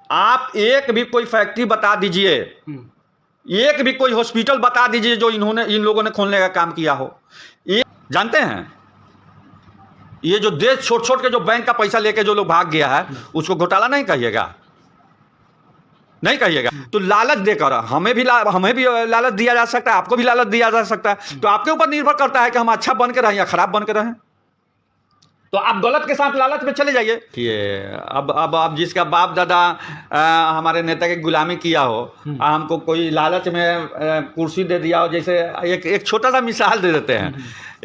आप एक भी कोई फैक्ट्री बता दीजिए, एक भी कोई हॉस्पिटल बता दीजिए जो इन लोगों ने खोलने का काम किया हो। ये जानते हैं, ये जो देश छोड़ छोड़ के जो बैंक का पैसा लेके जो लोग भाग गया है, उसको घोटाला नहीं कहिएगा, नहीं कहिएगा। तो लालच देकर हमें भी लालच दिया जा सकता है, आपको भी लालच दिया जा सकता है। तो आपके ऊपर निर्भर करता है कि हम अच्छा बन के रहें या खराब बन के रहें। तो आप गलत के साथ लालच में चले जाइए। ये अब आप जिसका बाप दादा हमारे नेता की गुलामी किया हो, हमको कोई लालच में कुर्सी दे दिया हो। जैसे एक छोटा सा मिसाल दे देते हैं,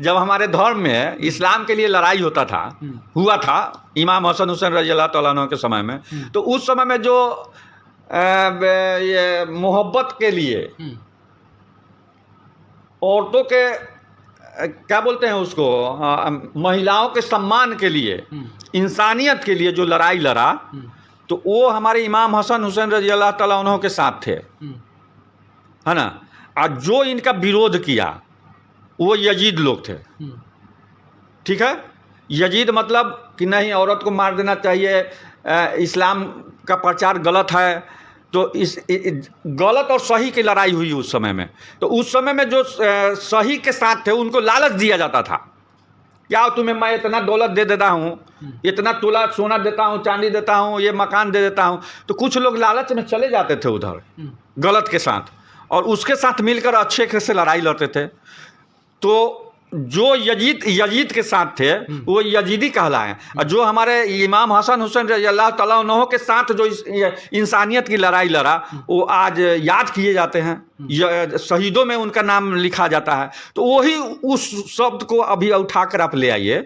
जब हमारे धर्म में इस्लाम के लिए लड़ाई हुआ था इमाम हसन हुसैन रज़ी अल्लाह तआला अन्हु के समय में, तो उस समय में जो ये मोहब्बत के लिए, औरतों के क्या बोलते हैं उसको, महिलाओं के सम्मान के लिए, इंसानियत के लिए जो लड़ाई लड़ा, तो वो हमारे इमाम हसन हुसैन रज़ी अल्लाह तआला अन्हु के साथ थे, है ना। और जो इनका विरोध किया वो यजीद लोग थे, ठीक है। यजीद मतलब कि नहीं, औरत को मार देना चाहिए, इस्लाम का प्रचार गलत है। तो इस गलत और सही की लड़ाई हुई उस समय में। तो उस समय में जो सही के साथ थे उनको लालच दिया जाता था, क्या तुम्हें मैं इतना दौलत दे देता हूँ, इतना तोला सोना देता हूँ, चांदी देता हूँ, ये मकान दे देता हूँ। तो कुछ लोग लालच में चले जाते थे उधर गलत के साथ, और उसके साथ मिलकर अच्छे से लड़ाई लड़ते थे। तो जो यजीद के साथ थे वो यजीदी कहलाए, और जो हमारे इमाम हसन हुसैन रज़ी अल्लाह तआला अन्हु के साथ जो इंसानियत की लड़ाई लड़ा, वो आज याद किए जाते हैं, शहीदों में उनका नाम लिखा जाता है। तो वही उस शब्द को अभी उठाकर आप ले आइए।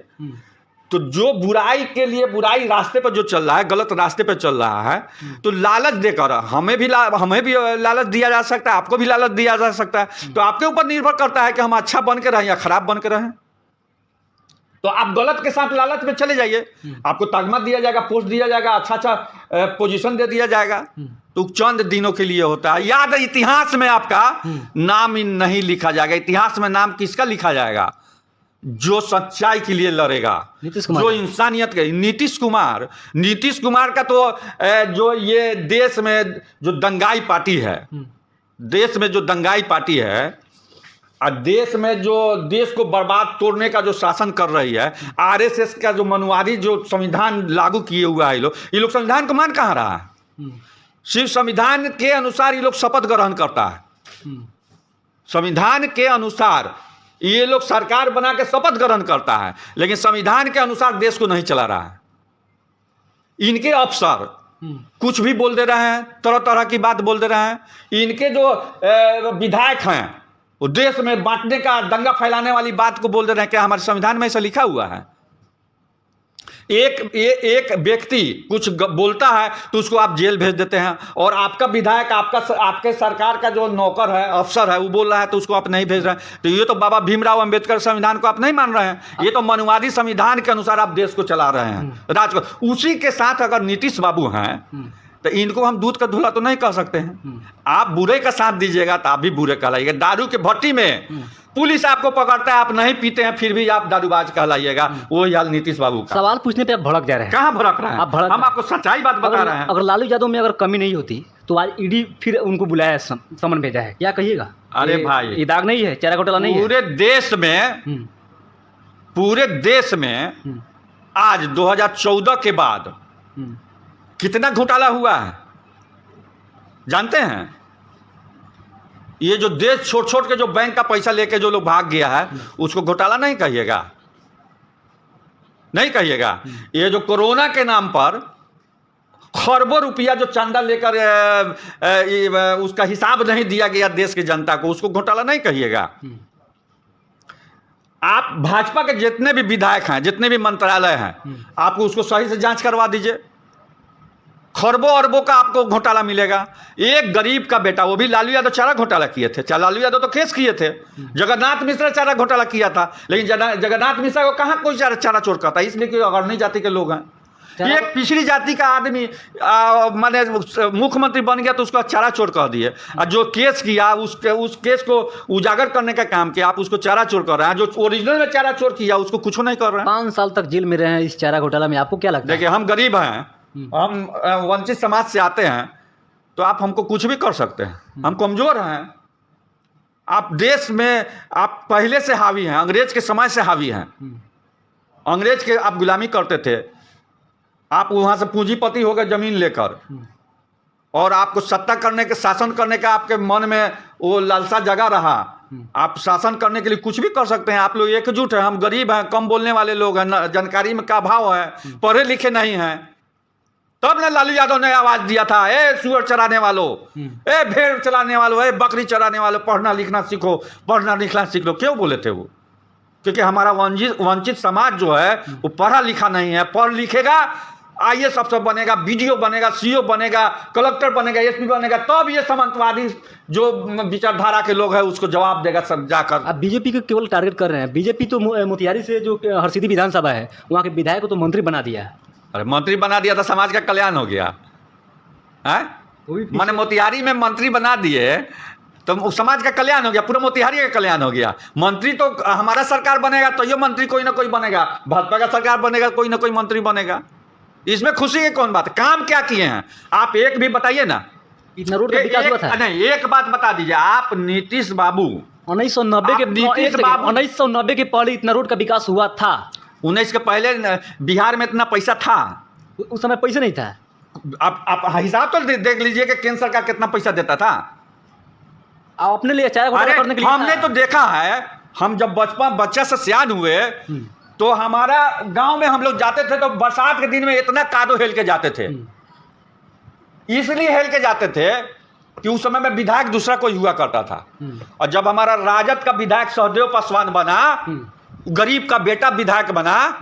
तो जो बुराई के लिए, बुराई रास्ते पर जो चल रहा है, गलत रास्ते पर चल रहा है, तो लालच देकर हमें भी लालच दिया जा सकता है, आपको भी लालच दिया जा सकता है। तो आपके ऊपर निर्भर करता है कि हम अच्छा बन के रहें या खराब बन के रहें। तो आप गलत के साथ लालच में चले जाइए, आपको तगमा दिया जाएगा, पोस्ट दिया जाएगा, अच्छा पोजीशन दे दिया जाएगा, तो चंद दिनों के लिए होता है। याद है, इतिहास में आपका नाम नहीं लिखा जाएगा। इतिहास में नाम किसका लिखा जाएगा? जो सच्चाई के लिए लड़ेगा, जो इंसानियत के। नीतीश कुमार का तो जो ये देश में जो दंगाई पार्टी है, देश में जो दंगाई पार्टी है, और देश में जो देश को बर्बाद तोड़ने का जो शासन कर रही है, आरएसएस का जो मनुवादी जो संविधान लागू किए हुआ है, ये लोग संविधान को मान कहाँ रहा है? सिर्फ संविधान के अनुसार ये लोग शपथ ग्रहण करता है। संविधान के अनुसार ये लोग सरकार बना के शपथ ग्रहण करता है, लेकिन संविधान के अनुसार देश को नहीं चला रहा है। इनके अफसर कुछ भी बोल दे रहे हैं, तरह तरह की बात बोल दे रहे हैं। इनके जो विधायक हैं वो देश में बांटने का, दंगा फैलाने वाली बात को बोल दे रहे हैं। क्या हमारे संविधान में ऐसा लिखा हुआ है? एक व्यक्ति कुछ बोलता है तो उसको आप जेल भेज देते हैं, और आपका विधायक, आपके सरकार का जो नौकर है, अफसर है, वो बोल रहा है तो उसको आप नहीं भेज रहे हैं। तो ये तो बाबा भीमराव अंबेडकर संविधान को आप नहीं मान रहे हैं। ये तो मनुवादी संविधान के अनुसार आप देश को चला रहे हैं, राज को। उसी के साथ अगर नीतीश बाबू हैं तो इनको हम दूध का धुला तो नहीं कह सकते हैं। आप बुरे का साथ दीजिएगा तो आप भी बुरे कहलाइएगा। दारू के भट्टी में पुलिस आपको पकड़ता है, आप नहीं पीते हैं, फिर भी आप दारूबाज कहलाइएगा। वो हाल नीतीश बाबू का। सवाल पूछने पे आप भड़क जा रहे हैं। कहाँ भड़क रहे हैं? हम आपको सच्चाई बात बता रहे हैं। अगर लालू यादव में अगर कमी नहीं होती तो आज ईडी फिर उनको बुलाया, समन भेजा है, क्या कहिएगा? अरे भाई, ये दाग नहीं है, चारा घोटाला नहीं है? पूरे देश में आज 2014 के बाद कितना घोटाला हुआ है जानते हैं? ये जो देश छोड़ छोड़ के जो बैंक का पैसा लेके जो लोग भाग गया है, उसको घोटाला नहीं कहिएगा, नहीं कहिएगा। ये जो कोरोना के नाम पर खरबों रुपया जो चंदा लेकर उसका हिसाब नहीं दिया गया देश की जनता को, उसको घोटाला नहीं कहिएगा। आप भाजपा के जितने भी विधायक हैं, जितने भी मंत्रालय हैं, आपको उसको सही से जांच करवा दीजिए। खरबों अरबों का आपको घोटाला मिलेगा। एक गरीब का बेटा, वो भी लालू यादव चारा घोटाला किए थे। लालू यादव तो केस किए थे। जगन्नाथ मिश्रा चारा घोटाला किया था, लेकिन जगन्नाथ मिश्रा को कहाँ कोई चारा चोर करता है? इसलिए कि अग्रणी जाति के लोग हैं। एक पिछड़ी जाति का आदमी माने मुख्यमंत्री बन गया तो उसको चारा चोर कह दिए, और जो केस किया उस केस को उजागर करने का काम किया, आप उसको चारा चोर कर रहे हैं। जो ओरिजिनल में चारा चोर किया उसको कुछ नहीं कर रहे हैं। 5 साल तक जेल में रहे हैं इस चारा घोटाला में, आपको क्या लगता है? देखिए, हम गरीब हैं, हम वंचित समाज से आते हैं, तो आप हमको कुछ भी कर सकते हैं, हम कमज़ोर हैं। आप देश में आप पहले से हावी हैं, अंग्रेज के समय से हावी हैं। अंग्रेज के आप गुलामी करते थे, आप वहाँ से पूंजीपति हो गए ज़मीन लेकर, और आपको सत्ता करने के, शासन करने का आपके मन में वो लालसा जगा रहा। आप शासन करने के लिए कुछ भी कर सकते हैं। आप लोग एकजुट हैं, हम गरीब हैं, कम बोलने वाले लोग हैं, जानकारी में का अभाव है, पढ़े लिखे नहीं हैं। तब न लालू यादव ने आवाज़ दिया था, ए सुअर चराने वालों, ए भेड़ चराने वालों, ए बकरी चराने वालों, पढ़ना लिखना सीखो, पढ़ना लिखना सीख लो। क्यों बोले थे वो? क्योंकि हमारा वंचित समाज जो है वो पढ़ा लिखा नहीं है। पढ़ लिखेगा, IAS अफसर बनेगा, BDO बनेगा, CO बनेगा, कलेक्टर बनेगा, SP बनेगा, तब ये सामंतवादी जो विचारधारा के लोग हैं उसको जवाब देगा सब जाकर। आप बीजेपी को केवल टारगेट कर रहे हैं। बीजेपी तो मोतिहारी से जो हरसिद्धि विधानसभा है वहाँ के विधायक को तो मंत्री बना दिया है। अरे मंत्री बना दिया तो समाज का कल्याण हो गया है। मैंने मोतिहारी में मंत्री बना दिए तो समाज का कल्याण हो गया, पूरा मोतिहारी का कल्याण हो गया। मंत्री तो हमारा सरकार बनेगा तो ये मंत्री कोई ना कोई बनेगा, भाजपा का सरकार बनेगा कोई ना कोई मंत्री बनेगा। इसमें खुशी की कौन बात है? काम क्या किए हैं आप एक भी बताइए ना। इतना रोड का विकास हुआ था? नहीं, एक बात बता दीजिए आप, नीतीश बाबू 1990 के पहले इतना रोड का विकास हुआ था? 19 के पहले बिहार में इतना पैसा था? उस समय पैसा नहीं था। आप हिसाब तो देख लीजिए कि केंद्र सरकार कितना पैसा देता था। आप अपने लिए चाय करने के लिए हमने तो देखा है, हम जब बच्चा से सियान हुए तो हमारा गांव में हम लोग जाते थे तो बरसात के दिन में इतना कादो हेल के जाते थे। इसलिए हेल के जाते थे कि उस समय में विधायक दूसरा कोई हुआ करता था। और जब हमारा राजद का विधायक सहदेव पासवान बना, गरीब का बेटा विधायक बना,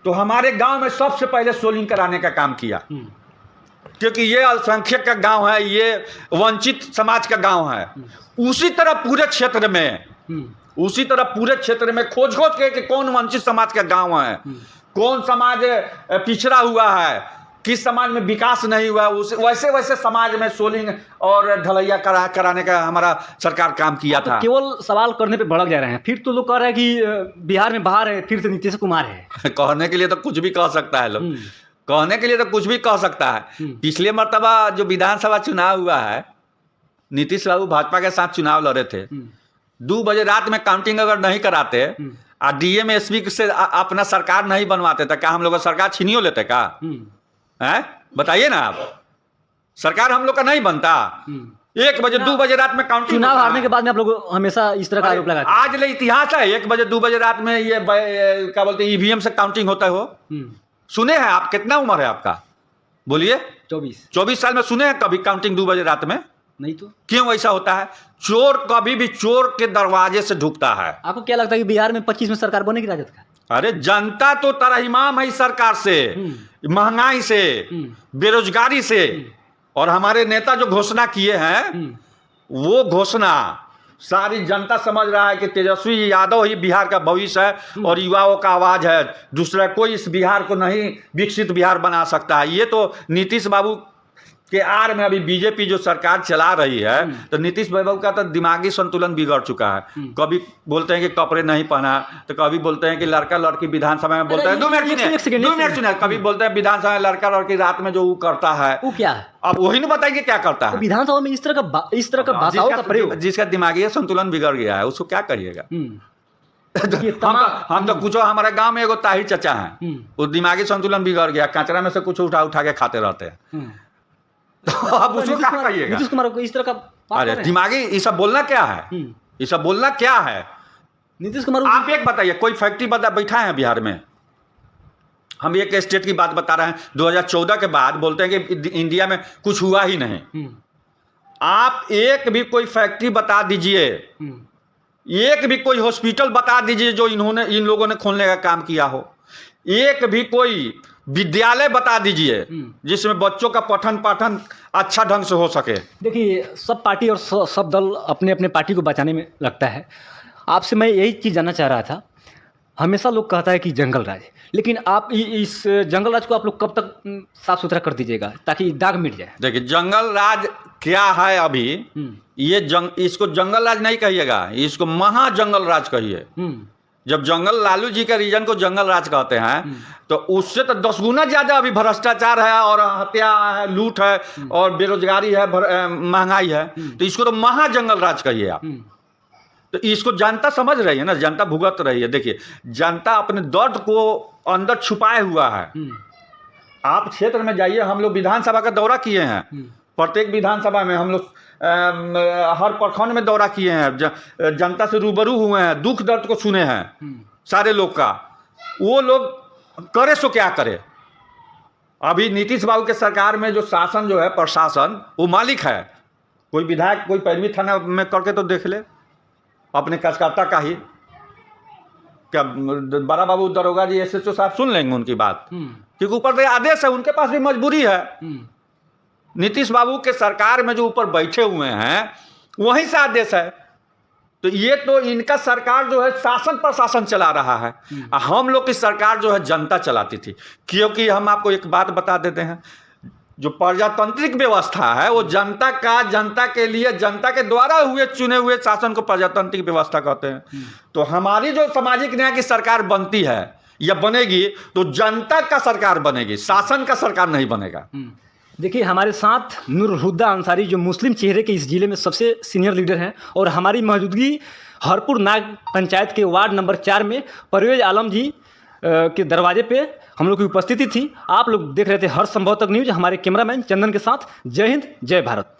तो हमारे गांव में सबसे पहले सोलिंग कराने का काम किया। क्योंकि ये अल्पसंख्यक का गांव है, ये वंचित समाज का गांव है। उसी तरह पूरे क्षेत्र में खोज के कि कौन वंचित समाज का गांव है, कौन समाज पिछड़ा हुआ है, किस समाज में विकास नहीं हुआ, वैसे वैसे समाज में सोलिंग और ढलैया कराने का हमारा सरकार काम किया था। केवल सवाल करने पे भड़क जा रहे हैं। फिर तो लोग कह रहे हैं कि बिहार में बाहर है, फिर से नीतीश कुमार है। कहने के लिए तो कुछ भी कह सकता है लोग, कहने के लिए तो कुछ भी कह सकता है। पिछले मर्तबा जो विधानसभा चुनाव हुआ है, नीतीश बाबू भाजपा के साथ चुनाव लड़े थे। 2 बजे रात में काउंटिंग अगर नहीं कराते और DM SP से अपना सरकार नहीं बनवाते तो क्या हम लोग का सरकार छीनियो लेते का? हैं बताइए ना आप, सरकार हम लोग का नहीं बनता। 1 बजे 2 बजे रात में काउंटिंग, चुनाव हारने के बाद में आप लोग हमेशा इस तरह का आरोप लगाते हैं। आज ले इतिहास है, 1 बजे 2 बजे रात में ये क्या बोलते हैं EVM से काउंटिंग होता हो? सुने हैं आप? कितना उम्र है आपका? बोलिए। 24 साल में सुने हैं कभी काउंटिंग 2 बजे रात में? नहीं तो क्यों ऐसा होता है? चोर कभी भी चोर के दरवाजे से ढुकता है। आपको क्या लगता है कि बिहार में 25 में सरकार बनेगी राजद का? अरे जनता तो तरहीमाम है सरकार से, महंगाई से, बेरोजगारी से। और हमारे नेता जो घोषणा किए हैं वो घोषणा सारी जनता समझ रहा है कि तेजस्वी यादव ही बिहार का भविष्य है और युवाओं का आवाज है। दूसरा कोई इस बिहार को नहीं विकसित बिहार बना सकता है। ये तो नीतीश बाबू के आड़ में अभी बीजेपी जो सरकार चला रही है, तो नीतीश बाबू का तो दिमागी संतुलन बिगड़ चुका है। कभी बोलते हैं कि कपड़े नहीं पहना, तो कभी बोलते हैं कि लड़का लड़की विधानसभा में बोलते हैं 2 मिनट सुनिए, कभी बोलते हैं विधानसभा में लड़का लड़की रात में जो वो करता है वो क्या है? अब वही नहीं बताएंगे क्या करता है विधानसभा में। इस तरह का भाषाओं का प्रयोग, जिसका दिमागी संतुलन बिगड़ गया है उसको क्या करिएगा? हम तो कुछ, हमारे गांव में एगो ताहिर चचा है, वो दिमागी संतुलन बिगड़ गया, कचरा में से कुछ उठा के खाते रहते हैं। तो अब उसको क्या कहिएगा? नीतीश कुमार को इस तरह का अरे दिमागी, ये सब बोलना क्या है? ये सब बोलना क्या है? नीतीश कुमार, आप एक बताइए, कोई फैक्ट्री बैठा है बिहार में? हम एक स्टेट की बात बता रहे हैं, 2014 के बाद बोलते हैं कि इंडिया में कुछ हुआ ही नहीं। आप एक भी कोई फैक्ट्री बता दीजिए, एक भी कोई हॉस्पिटल बता दीजिए जो इन लोगों ने खोलने का काम किया हो। एक भी कोई विद्यालय बता दीजिए जिसमें बच्चों का पठन पाठन अच्छा ढंग से हो सके। देखिए, सब पार्टी और सब दल अपने अपने पार्टी को बचाने में लगता है। आपसे मैं यही चीज़ जानना चाह रहा था। हमेशा लोग कहता है कि जंगल राज, लेकिन आप इस जंगल राज को आप लोग कब तक साफ सुथरा कर दीजिएगा ताकि दाग मिट जाए? देखिए, जंगल राज क्या है अभी, ये इसको जंगल राज नहीं कहिएगा, इसको महाजंगल राज कहिए। जब जंगल लालू जी के रीजन को जंगल राज कहते हैं तो उससे तो 10 गुना ज़्यादा अभी भ्रष्टाचार है और हत्या है, लूट है और बेरोजगारी है, महंगाई है। तो इसको तो महा जंगल राज कहिए आप। तो इसको जनता समझ रही है ना, जनता भुगत रही है। देखिए जनता अपने दर्द को अंदर छुपाए हुआ है। आप क्षेत्र में जाइए, हम लोग विधानसभा का दौरा किए हैं, प्रत्येक विधानसभा में हम लोग हर प्रखंड में दौरा किए हैं, जनता से रूबरू हुए हैं, दुख दर्द को सुने हैं सारे लोग का। वो लोग करे सो क्या करे। अभी नीतीश बाबू के सरकार में जो शासन जो है, प्रशासन, वो मालिक है। कोई विधायक कोई पैरवी थाना में करके तो देख ले अपने कार्यकर्ता का ही। क्या बड़ा बाबू दरोगा जी SHO साहब सुन लेंगे उनकी बात, क्योंकि ऊपर से आदेश है, उनके पास भी मजबूरी है। नीतीश बाबू के सरकार में जो ऊपर बैठे हुए हैं वहीं से आदेश है। तो ये तो इनका सरकार जो है शासन प्रशासन चला रहा है। हम लोग की सरकार जो है जनता चलाती थी। क्योंकि हम आपको एक बात बता देते हैं, जो प्रजातांत्रिक व्यवस्था है वो जनता का, जनता के लिए, जनता के द्वारा हुए चुने हुए शासन को प्रजातांत्रिक व्यवस्था कहते हैं। तो हमारी जो सामाजिक न्याय की सरकार बनती है या बनेगी तो जनता का सरकार बनेगी, शासन का सरकार नहीं बनेगा। देखिए हमारे साथ नूर हुदा अंसारी जो मुस्लिम चेहरे के इस जिले में सबसे सीनियर लीडर हैं, और हमारी मौजूदगी हरपुर नाग पंचायत के वार्ड नंबर 4 में परवेज आलम जी के दरवाजे पे हम लोग की उपस्थिति थी। आप लोग देख रहे थे हर संभव तक न्यूज, हमारे कैमरामैन चंदन के साथ। जय हिंद, जय भारत।